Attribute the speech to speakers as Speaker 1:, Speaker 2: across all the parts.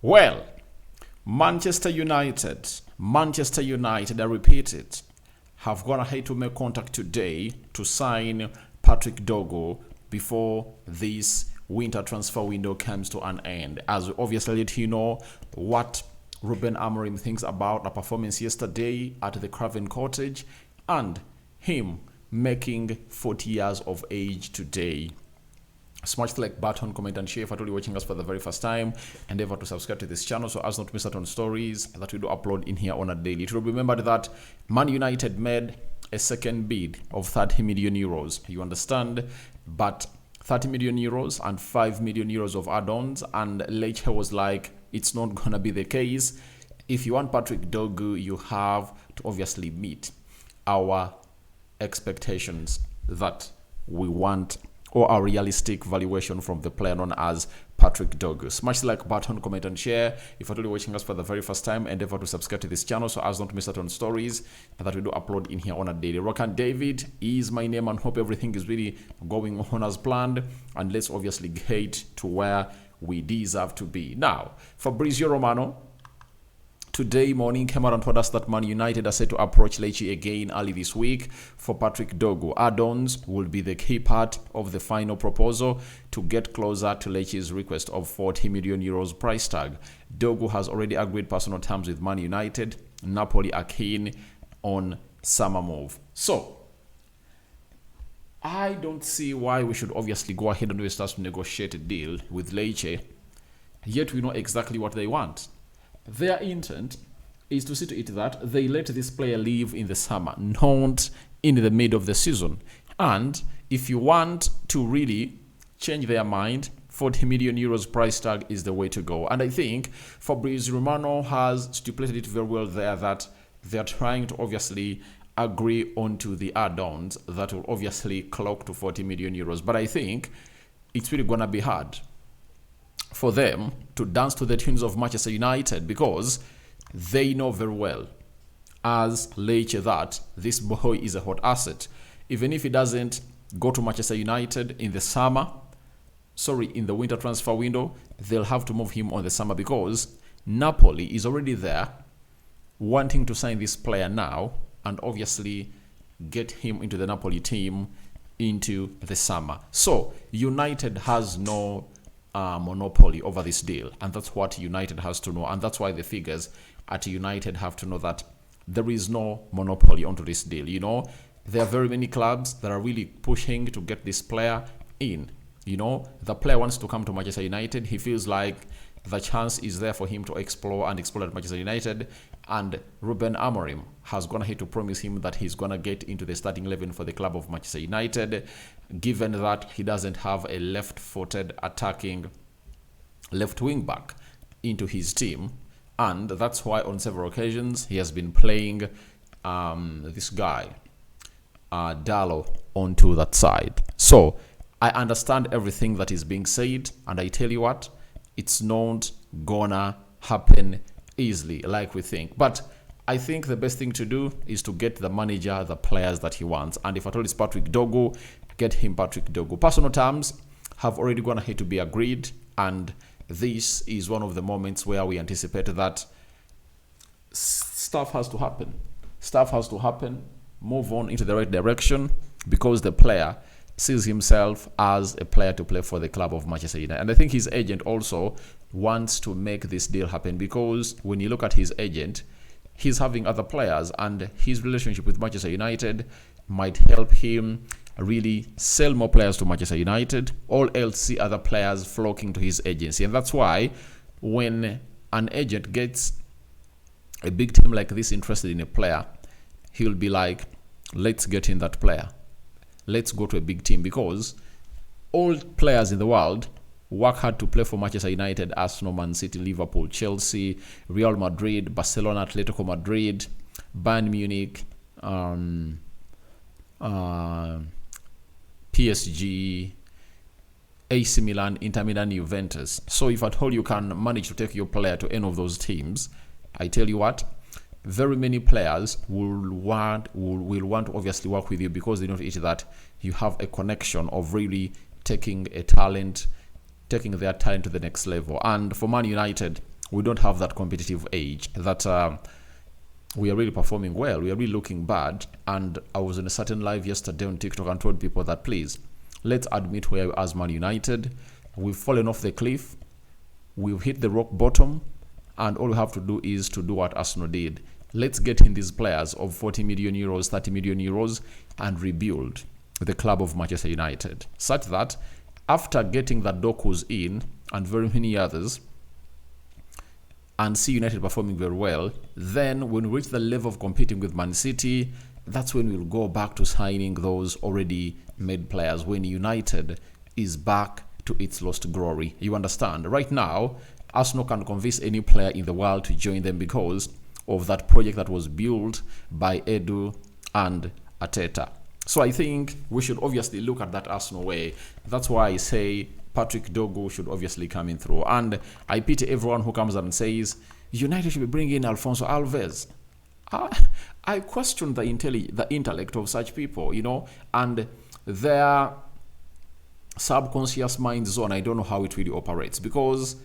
Speaker 1: Well, Manchester United, I repeat it, have gone ahead to make contact today to sign Patrick Dorgu before this winter transfer window comes to an end. As we obviously let you know what Ruben Amorim thinks about the performance yesterday at the Craven Cottage and him making 40 years of age today. Smash the like button, comment and share if you're watching us for the very first time. Endeavor to subscribe to this channel so as not to miss out on stories that we do upload in here on a daily. It will be remembered that Man United made a second bid of 30 million euros. You understand? But 30 million euros and 5 million euros of add-ons, and Lecce was like, it's not gonna be the case. If you want Patrick Dorgu, you have to obviously meet our expectations that we want, or a realistic valuation from the player known as Patrick Dorgu. Smash the like button, comment and share. If you're watching us for the very first time, endeavor to subscribe to this channel so as not to miss out on stories that we do upload in here on a daily. Rock and David is my name, and hope everything is really going on as planned, and let's obviously get to where we deserve to be. Now, Fabrizio Romano today morning came out and told us that Man United are set to approach Lecce again early this week for Patrick Dorgu. Add-ons will be the key part of the final proposal to get closer to Lecce's request of 40 million euros price tag. Dorgu has already agreed personal terms with Man United. Napoli are keen on summer move. So, I don't see why we should obviously go ahead and start to negotiate a deal with Lecce, yet we know exactly what they want. Their intent is to see to it that they let this player leave in the summer, not in the mid of the season. And if you want to really change their mind, 40 million euros price tag is the way to go. And I think Fabrizio Romano has stipulated it very well there that they're trying to obviously agree onto the add-ons that will obviously clock to 40 million euros. But I think it's really going to be hard for them to dance to the tunes of Manchester United, because they know very well as Lecce that this boy is a hot asset. Even if he doesn't go to Manchester United in the winter transfer window, they'll have to move him on the summer, because Napoli is already there wanting to sign this player now and obviously get him into the Napoli team into the summer. So United has no monopoly over this deal, and that's what United has to know, and that's why the figures at United have to know that there is no monopoly onto this deal. You know, there are very many clubs that are really pushing to get this player in. You know, the player wants to come to Manchester United. He feels like the chance is there for him to explore at Manchester United, and Ruben Amorim has gone ahead to promise him that he's gonna get into the starting 11 for the club of Manchester United, given that he doesn't have a left-footed attacking left wing back into his team. And that's why on several occasions he has been playing this guy Dallo onto that side. So I understand everything that is being said, and I tell you what, it's not gonna happen easily like we think. But I think the best thing to do is to get the manager the players that he wants. And if at all it's Patrick Dorgu, get him Patrick Dorgu. Personal terms have already gone ahead to be agreed, and this is one of the moments where we anticipate that stuff has to happen. Stuff has to happen, move on into the right direction, because the player sees himself as a player to play for the club of Manchester United. And I think his agent also wants to make this deal happen, because when you look at his agent, he's having other players, and his relationship with Manchester United might help him really sell more players to Manchester United, or else see other players flocking to his agency. And that's why when an agent gets a big team like this interested in a player, he'll be like, let's get in that player. Let's go to a big team, because all players in the world work hard to play for Manchester United, Arsenal, Man City, Liverpool, Chelsea, Real Madrid, Barcelona, Atletico Madrid, Bayern Munich, PSG, AC Milan, Inter Milan, Juventus. So if at all you can manage to take your player to any of those teams, I tell you what, very many players will want to obviously work with you, because they know that you have a connection of really taking their talent to the next level. And for Man United, We don't have that competitive edge that we are really performing well. We are really looking bad. And I was in a certain live yesterday on TikTok and told people that, please, let's admit where we are as Man United. We've fallen off the cliff. We've hit the rock bottom. And all we have to do is to do what Arsenal did. Let's get in these players of 40 million euros, 30 million euros, and rebuild the club of Manchester United. Such that after getting the Dorgus in and very many others, and see United performing very well, then when we reach the level of competing with Man City, that's when we'll go back to signing those already made players, when United is back to its lost glory. You understand? Right now, Arsenal can convince any player in the world to join them because of that project that was built by Edu and Arteta. So I think we should obviously look at that Arsenal way. That's why I say Patrick Dorgu should obviously come in through. And I pity everyone who comes and says, United should be bringing in Alphonso Alves. I question the intellect of such people, and their subconscious mind zone. I don't know how it really operates, because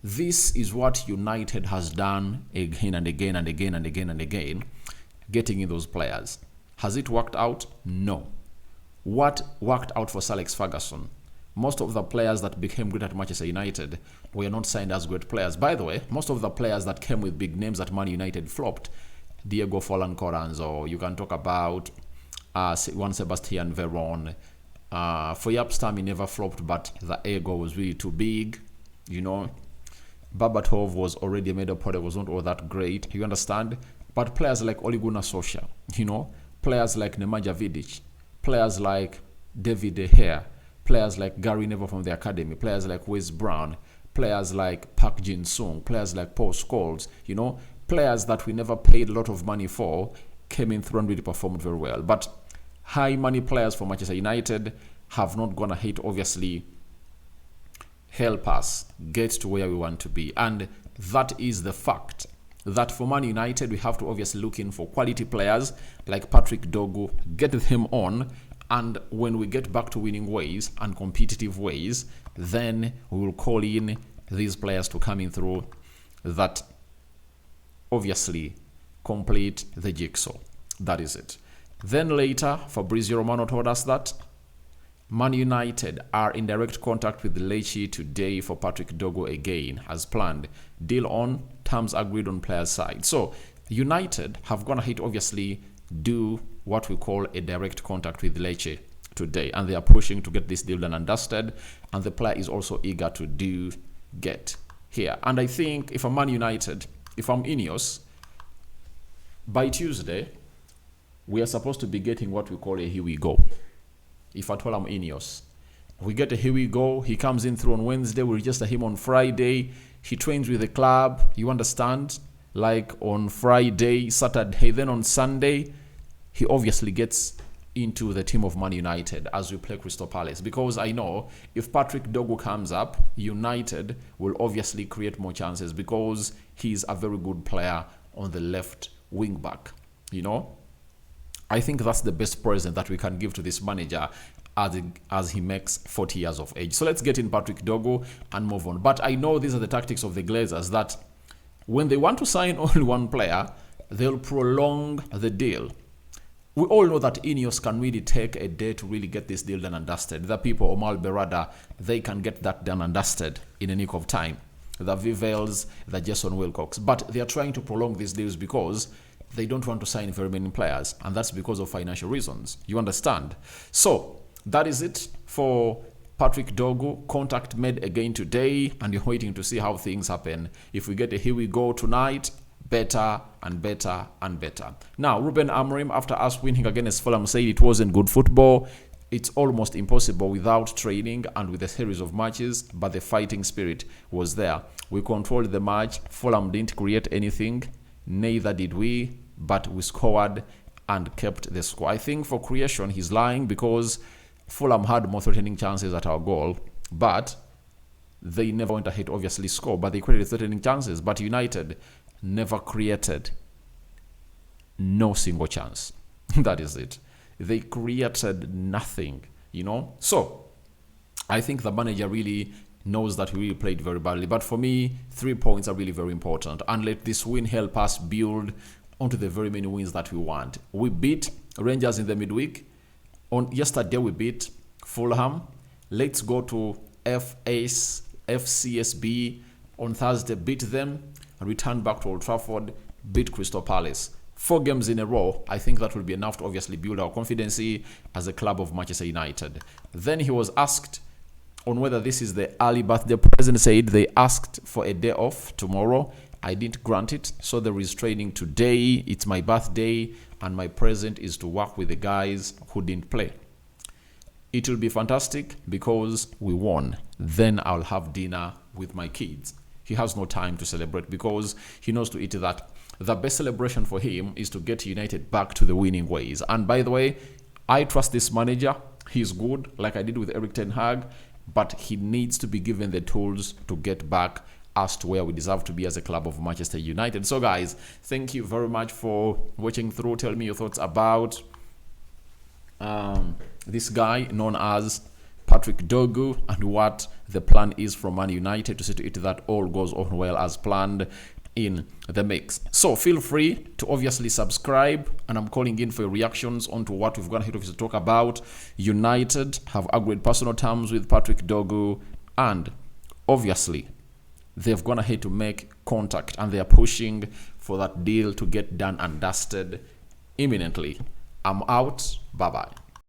Speaker 1: this is what United has done again and again and again and again and again, getting in those players. Has it worked out? No. What worked out for Sir Alex Ferguson? Most of the players that became great at Manchester United were not signed as great players. By the way, most of the players that came with big names at Man United flopped. Diego Forlan Coranzo, you can talk about Juan Sebastian Veron. For Yapstam, he never flopped, but the ego was really too big, Babatov was already a made-up product, was not all that great, you understand? But players like Ole Gunnar Solskjaer, players like Nemanja Vidic, players like David De Gea, players like Gary Neville from the academy, players like Wes Brown, players like Park Jin-sung, players like Paul Scholes, players that we never paid a lot of money for, came in through and really performed very well. But high money players for Manchester United have not gone ahead, obviously, help us get to where we want to be. And that is the fact that for Man United, we have to obviously look in for quality players like Patrick Dorgu, get them on, and when we get back to winning ways and competitive ways, then we will call in these players to come in through that obviously complete the jigsaw. That is it. Then later, Fabrizio Romano told us that Man United are in direct contact with Lecce today for Patrick Dorgu again, as planned. Deal on, terms agreed on players' side. So United have gone ahead, obviously, do what we call a direct contact with Lecce today, and they are pushing to get this deal done and dusted, and the player is also eager to get here. And I think if I'm Man United, if I'm Ineos, by Tuesday, we are supposed to be getting what we call a here we go. If at all I'm Ineos, we get a here we go. He comes in through on Wednesday. We register him on Friday. He trains with the club. You understand? Like on Friday, Saturday, then on Sunday, he obviously gets into the team of Man United as we play Crystal Palace. Because I know if Patrick Dorgu comes up, United will obviously create more chances because he's a very good player on the left wing back. I think that's the best present that we can give to this manager as he makes 40 years of age. So let's get in Patrick Dorgu and move on. But I know these are the tactics of the Glazers, that when they want to sign only one player, they'll prolong the deal. We all know that Ineos can really take a day to really get this deal done and dusted. The people, Omar Berada, they can get that done and dusted in a nick of time. The Vivels, the Jason Wilcox. But they are trying to prolong these deals because they don't want to sign very many players, and that's because of financial reasons. You understand? So that is it for Patrick Dorgu. Contact made again today, and you're waiting to see how things happen. If we get a here we go tonight, better and better and better. Now, Ruben Amorim, after us winning against Fulham, said it wasn't good football. It's almost impossible without training and with a series of matches, but the fighting spirit was there. We controlled the match. Fulham didn't create anything. Neither did we, but we scored and kept the score. I think for creation, he's lying because Fulham had more threatening chances at our goal, but they never went ahead to obviously score, but they created threatening chances. But United never created no single chance. That is it. They created nothing, So I think the manager really knows that we really played very badly. But for me, 3 points are really very important. And let this win help us build onto the very many wins that we want. We beat Rangers in the midweek. On yesterday, we beat Fulham. Let's go to FCSB on Thursday, beat them, and return back to Old Trafford, beat Crystal Palace. 4 games in a row. I think that will be enough to obviously build our confidence as a club of Manchester United. Then he was asked on whether this is the early birthday. The president said they asked for a day off tomorrow. I didn't grant it, so there is training today. It's my birthday, and my present is to work with the guys who didn't play. It will be fantastic because we won. Then I'll have dinner with my kids. He has no time to celebrate because he knows to eat that. The best celebration for him is to get United back to the winning ways. And by the way, I trust this manager. He's good, like I did with Erik ten Hag, but he needs to be given the tools to get back us to where we deserve to be as a club of Manchester United. So guys, thank you very much for watching through. Tell me your thoughts about this guy known as Patrick Dorgu and what the plan is from Man United to see to it that all goes on well as planned in the mix. So feel free to obviously subscribe, and I'm calling in for your reactions onto what we've gone ahead of to talk about. United have agreed personal terms with Patrick Dorgu, and obviously they've gone ahead to make contact, and they are pushing for that deal to get done and dusted imminently. I'm out. Bye-bye.